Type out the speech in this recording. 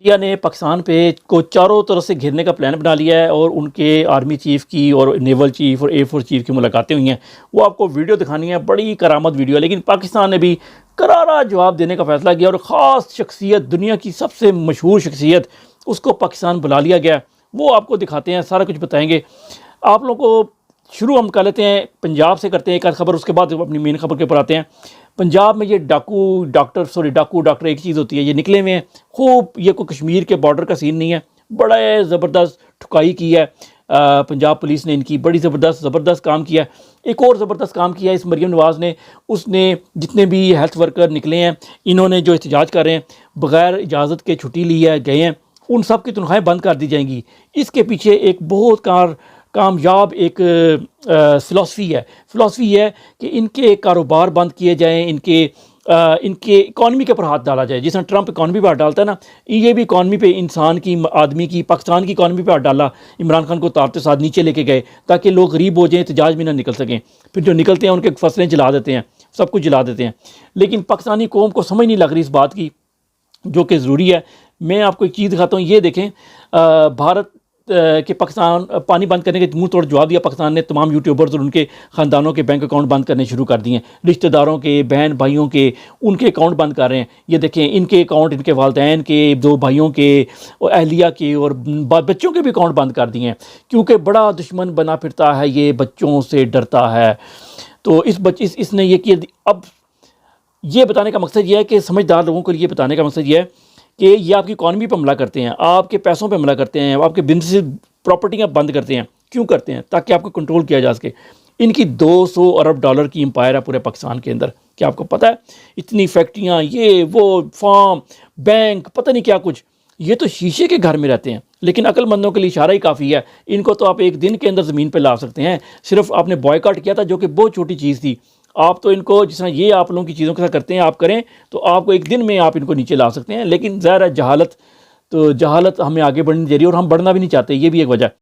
India نے پاکستان کو چاروں طرف سے گھیرنے کا پلان بنا لیا ہے اور ان کے آرمی چیف کی اور نیول چیف اور ایئر فورس چیف کی ملاقاتیں ہوئی ہیں. وہ آپ کو ویڈیو دکھانی ہے, بڑی کرامت ویڈیو ہے, لیکن پاکستان نے بھی کرارا جواب دینے کا فیصلہ کیا اور خاص شخصیت, دنیا کی سب سے مشہور شخصیت, اس کو پاکستان بلا لیا گیا. وہ آپ کو دکھاتے ہیں, سارا کچھ بتائیں گے آپ لوگوں کو. شروع ہم کر لیتے ہیں پنجاب سے, کرتے ہیں ایک خبر, اس کے بعد اپنی مین خبر کے اوپر آتے ہیں. پنجاب میں یہ ڈاکٹر ایک چیز ہوتی ہے, یہ نکلے ہوئے ہیں خوب. یہ کوئی کشمیر کے بارڈر کا سین نہیں ہے, بڑا زبردست ٹھکائی کی ہے پنجاب پولیس نے, ان کی بڑی زبردست کام کیا ہے. ایک اور زبردست کام کیا ہے اس مریم نواز نے. اس نے جتنے بھی ہیلتھ ورکر نکلے ہیں, انہوں نے جو احتجاج کر رہے ہیں بغیر اجازت کے چھٹی لی ہے, گئے ہیں, ان سب کی تنخواہیں بند کر دی جائیں گی. اس کے پیچھے ایک بہت کامیاب ایک فلاسفی ہے کہ ان کے کاروبار بند کیے جائیں, ان کے اکانومی کے اوپر ہاتھ ڈالا جائے. جس طرح ٹرمپ اکانومی پہ ہاتھ ڈالتا ہے نا, یہ بھی اکانومی پہ انسان کی, آدمی کی, پاکستان کی اکانومی پہ ہاتھ ڈالا. عمران خان کو تارتے ساتھ نیچے لے کے گئے تاکہ لوگ غریب ہو جائیں, احتجاج میں نہ نکل سکیں. پھر جو نکلتے ہیں ان کے فصلیں جلا دیتے ہیں, سب کچھ جلا دیتے ہیں. لیکن پاکستانی قوم کو سمجھ نہیں لگ رہی اس بات کی, جو کہ ضروری ہے. میں آپ کو ایک چیز دکھاتا ہوں, یہ دیکھیں. بھارت کہ پاکستان پانی بند کرنے کے منہ توڑ جواب دیا. پاکستان نے تمام یوٹیوبرز اور ان کے خاندانوں کے بینک اکاؤنٹ بند کرنے شروع کر دیے ہیں. رشتہ داروں کے, بہن بھائیوں کے, ان کے اکاؤنٹ بند کر رہے ہیں. یہ دیکھیں, ان کے اکاؤنٹ, ان کے والدین کے, 2 بھائیوں کے, اور اہلیہ کے, اور بچوں کے بھی اکاؤنٹ بند کر دیے ہیں, کیونکہ بڑا دشمن بنا پھرتا ہے, یہ بچوں سے ڈرتا ہے. تو اس نے یہ کیا. اب یہ بتانے کا مقصد یہ ہے کہ سمجھدار لوگوں کے لیے بتانے کا مقصد یہ ہے کہ یہ آپ کی اکانومی پہ حملہ کرتے ہیں, آپ کے پیسوں پہ حملہ کرتے ہیں, آپ کے بزنس پراپرٹیاں بند کرتے ہیں. کیوں کرتے ہیں؟ تاکہ آپ کو کنٹرول کیا جا سکے. ان کی 200 ارب ڈالر کی امپائر ہے پورے پاکستان کے اندر. کیا آپ کو پتہ ہے؟ اتنی فیکٹریاں, یہ وہ فارم, بینک, پتہ نہیں کیا کچھ. یہ تو شیشے کے گھر میں رہتے ہیں, لیکن عقل مندوں کے لیے اشارہ ہی کافی ہے. ان کو تو آپ ایک دن کے اندر زمین پہ لا سکتے ہیں. صرف آپ نے بوائیکاٹ کیا تھا, جو کہ بہت چھوٹی چیز تھی. آپ تو ان کو, جس طرح یہ آپ لوگوں کی چیزوں کے ساتھ کرتے ہیں, آپ کریں تو آپ کو ایک دن میں آپ ان کو نیچے لا سکتے ہیں. لیکن ظاہر ہے جہالت ہمیں آگے بڑھنے نہیں دے رہی, اور ہم بڑھنا بھی نہیں چاہتے. یہ بھی ایک وجہ ہے.